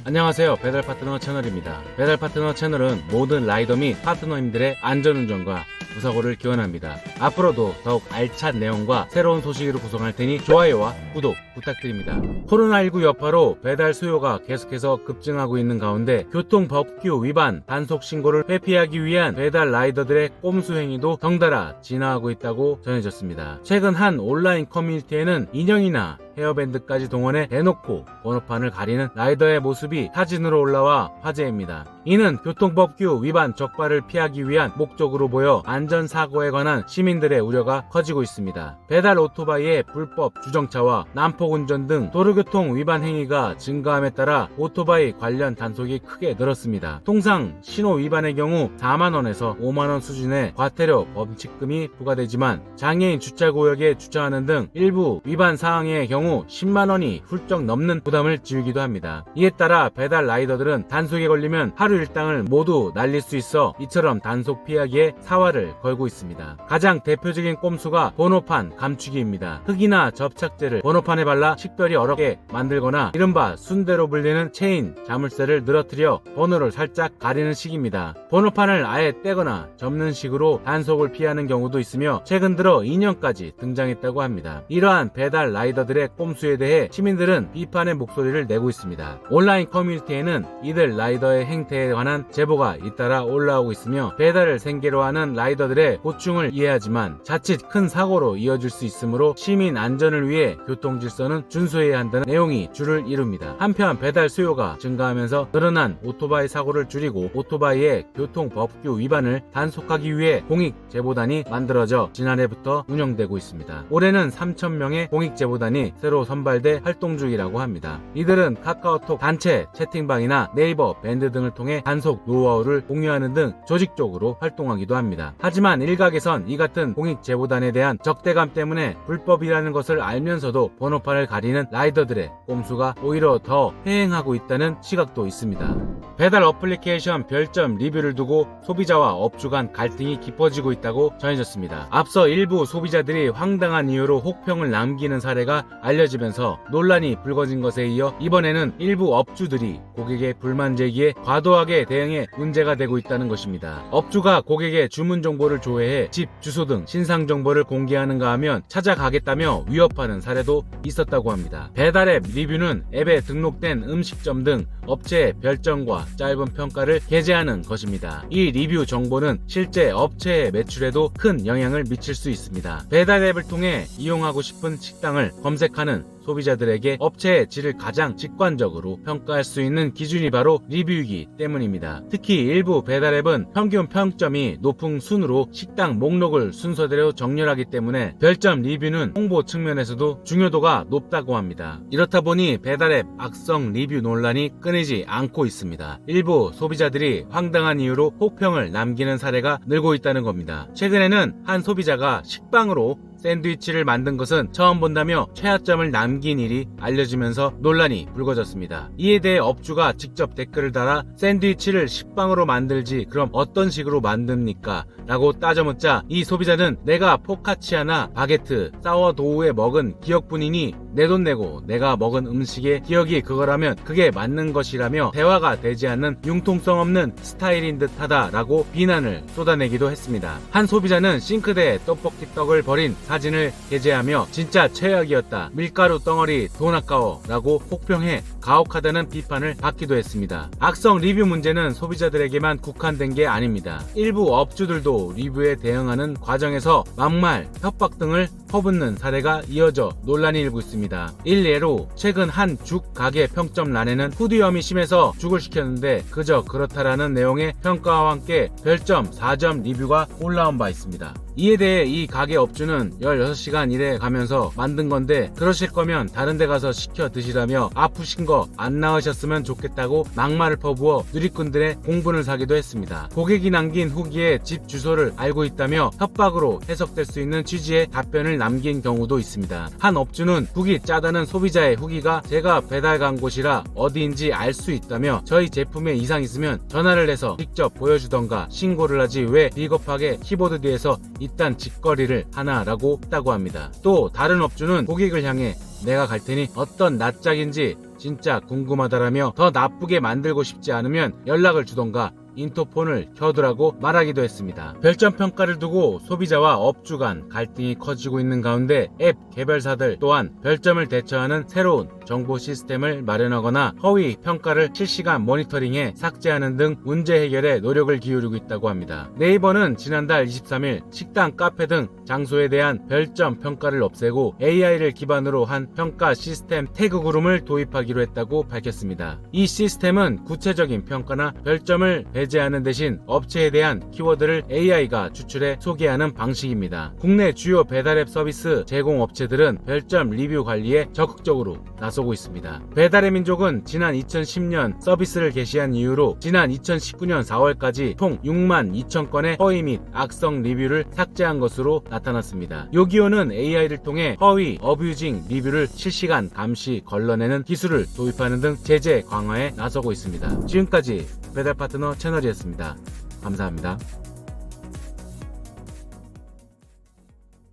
안녕하세요. 배달파트너 채널입니다. 배달파트너 채널은 모든 라이더 및 파트너님들의 안전운전과 무사고를 기원합니다. 앞으로도 더욱 알찬 내용과 새로운 소식으로 구성할 테니 좋아요와 구독 부탁드립니다. 코로나19 여파로 배달 수요가 계속해서 급증하고 있는 가운데 교통법규 위반 단속 신고를 회피하기 위한 배달 라이더들의 꼼수 행위도 덩달아 진화하고 있다고 전해졌습니다. 최근 한 온라인 커뮤니티에는 인형이나 헤어밴드까지 동원해 대놓고 번호판을 가리는 라이더의 모습이 사진으로 올라와 화제입니다. 이는 교통법규 위반 적발을 피하기 위한 목적으로 보여 안전사고에 관한 시민들의 우려가 커지고 있습니다. 배달 오토바이의 불법 주정차와 난폭운전 등 도로교통 위반 행위가 증가함에 따라 오토바이 관련 단속이 크게 늘었습니다. 통상 신호 위반의 경우 4만원에서 5만원 수준의 과태료 범칙금이 부과되지만 장애인 주차구역에 주차하는 등 일부 위반 사항의 경우 10만원이 훌쩍 넘는 부담을 지우기도 합니다. 이에 따라 배달 라이더들은 단속에 걸리면 하루 일당을 모두 날릴 수 있어 이처럼 단속 피하기에 사활을 걸고 있습니다. 가장 대표적인 꼼수가 번호판 감추기입니다. 흙이나 접착제를 번호판에 발라 식별이 어렵게 만들거나 이른바 순대로 불리는 체인 자물쇠를 늘어뜨려 번호를 살짝 가리는 식입니다. 번호판을 아예 떼거나 접는 식으로 단속을 피하는 경우도 있으며 최근 들어 인형까지 등장했다고 합니다. 이러한 배달 라이더들의 꼼수에 대해 시민들은 비판의 목소리를 내고 있습니다. 온라인 커뮤니티에는 이들 라이더의 행태에 관한 제보가 잇따라 올라오고 있으며 배달을 생계로 하는 라이더들의 고충을 이해하지만 자칫 큰 사고로 이어질 수 있으므로 시민 안전을 위해 교통질서는 준수해야 한다는 내용이 줄을 이룹니다. 한편 배달 수요가 증가하면서 늘어난 오토바이 사고를 줄이고 오토바이의 교통법규 위반을 단속하기 위해 공익제보단이 만들어져 지난해부터 운영되고 있습니다. 올해는 3,000명의 공익제보단이 새로 선발돼 활동 중이라고 합니다. 이들은 카카오톡 단체 채팅방이나 네이버 밴드 등을 통해 단속 노하우를 공유하는 등 조직적으로 활동하기도 합니다. 하지만 일각에선 이 같은 공익제보단에 대한 적대감 때문에 불법이라는 것을 알면서도 번호판을 가리는 라이더들의 꼼수가 오히려 더 횡행하고 있다는 시각도 있습니다. 배달 어플리케이션 별점 리뷰를 두고 소비자와 업주 간 갈등이 깊어지고 있다고 전해졌습니다. 앞서 일부 소비자들이 황당한 이유로 혹평을 남기는 사례가 알려지면서 논란이 불거진 것에 이어 이번에는 일부 업주들이 고객의 불만 제기에 과도하게 대응해 문제가 되고 있다는 것입니다. 업주가 고객의 주문 정보를 조회해 집 주소 등 신상 정보를 공개하는가 하면 찾아가겠다며 위협하는 사례도 있었다고 합니다. 배달앱 리뷰는 앱에 등록된 음식점 등 업체의 별점과 짧은 평가를 게재하는 것입니다. 이 리뷰 정보는 실제 업체의 매출에도 큰 영향을 미칠 수 있습니다. 배달 앱을 통해 이용하고 싶은 식당을 검색하는 소비자들에게 업체의 질을 가장 직관적으로 평가할 수 있는 기준이 바로 리뷰이기 때문입니다. 특히 일부 배달앱은 평균 평점이 높은 순으로 식당 목록을 순서대로 정렬하기 때문에 별점 리뷰는 홍보 측면에서도 중요도가 높다고 합니다. 이렇다 보니 배달앱 악성 리뷰 논란이 끊이지 않고 있습니다. 일부 소비자들이 황당한 이유로 혹평을 남기는 사례가 늘고 있다는 겁니다. 최근에는 한 소비자가 식빵으로 샌드위치를 만든 것은 처음 본다며 최하점을 남긴 일이 알려지면서 논란이 불거졌습니다. 이에 대해 업주가 직접 댓글을 달아 샌드위치를 식빵으로 만들지 그럼 어떤 식으로 만듭니까? 라고 따져묻자 이 소비자는 내가 포카치아나 바게트, 사워도우에 먹은 기억뿐이니 내 돈 내고 내가 먹은 음식의 기억이 그거라면 그게 맞는 것이라며 대화가 되지 않는 융통성 없는 스타일인 듯하다 라고 비난을 쏟아내기도 했습니다. 한 소비자는 싱크대에 떡볶이 떡을 버린 사진을 게재하며 진짜 최악이었다. 밀가루 덩어리 돈 아까워 라고 혹평해 가혹하다는 비판을 받기도 했습니다. 악성 리뷰 문제는 소비자들에게만 국한된 게 아닙니다. 일부 업주들도 리뷰에 대응하는 과정에서 막말, 협박 등을 퍼붓는 사례가 이어져 논란이 일고 있습니다. 일례로 최근 한 죽 가게 평점란에는 후두염이 심해서 죽을 시켰는데 그저 그렇다라는 내용의 평가와 함께 별점 4점 리뷰가 올라온 바 있습니다. 이에 대해 이 가게 업주는 16시간 일해 가면서 만든 건데 그러실 거면 다른 데 가서 시켜 드시라며 아프신 거 안 나으셨으면 좋겠다고 막말을 퍼부어 누리꾼들의 공분을 사기도 했습니다. 고객이 남긴 후기에 집 주소를 알고 있다며 협박으로 해석될 수 있는 취지의 답변을 남긴 경우도 있습니다. 한 업주는 후기 짜다는 소비자의 후기가 제가 배달 간 곳이라 어디인지 알 수 있다며 저희 제품에 이상 있으면 전화를 해서 직접 보여주던가 신고를 하지 왜 비겁하게 키보드 뒤에서 이딴 짓거리를 하나라고 했다고 합니다. 또 다른 업주는 고객을 향해 내가 갈 테니 어떤 낯짝인지 진짜 궁금하다라며 더 나쁘게 만들고 싶지 않으면 연락을 주던가 인터폰을 켜두라고 말하기도 했습니다. 별점 평가를 두고 소비자와 업주 간 갈등이 커지고 있는 가운데 앱 개발사들 또한 별점을 대처하는 새로운 정보 시스템을 마련하거나 허위 평가를 실시간 모니터링해 삭제하는 등 문제 해결에 노력을 기울이고 있다고 합니다. 네이버는 지난달 23일 식당, 카페 등 장소에 대한 별점 평가를 없애고 AI를 기반으로 한 평가 시스템 태그구름을 도입하기로 했다고 밝혔습니다. 이 시스템은 구체적인 평가나 별점을 배제하는 대신 업체에 대한 키워드를 AI가 추출해 소개하는 방식입니다. 국내 주요 배달앱 서비스 제공업체들은 별점 리뷰 관리에 적극적으로 나서고 있습니다. 배달의 민족은 지난 2010년 서비스를 개시한 이후로 지난 2019년 4월까지 총 6만 2천 건의 허위 및 악성 리뷰를 삭제한 것으로 나타났습니다. 요기요는 AI를 통해 허위, 어뷰징 리뷰를 실시간 감시, 걸러내는 기술을 도입하는 등 제재 강화에 나서고 있습니다. 지금까지 배달 파트너 채널이었습니다. 감사합니다.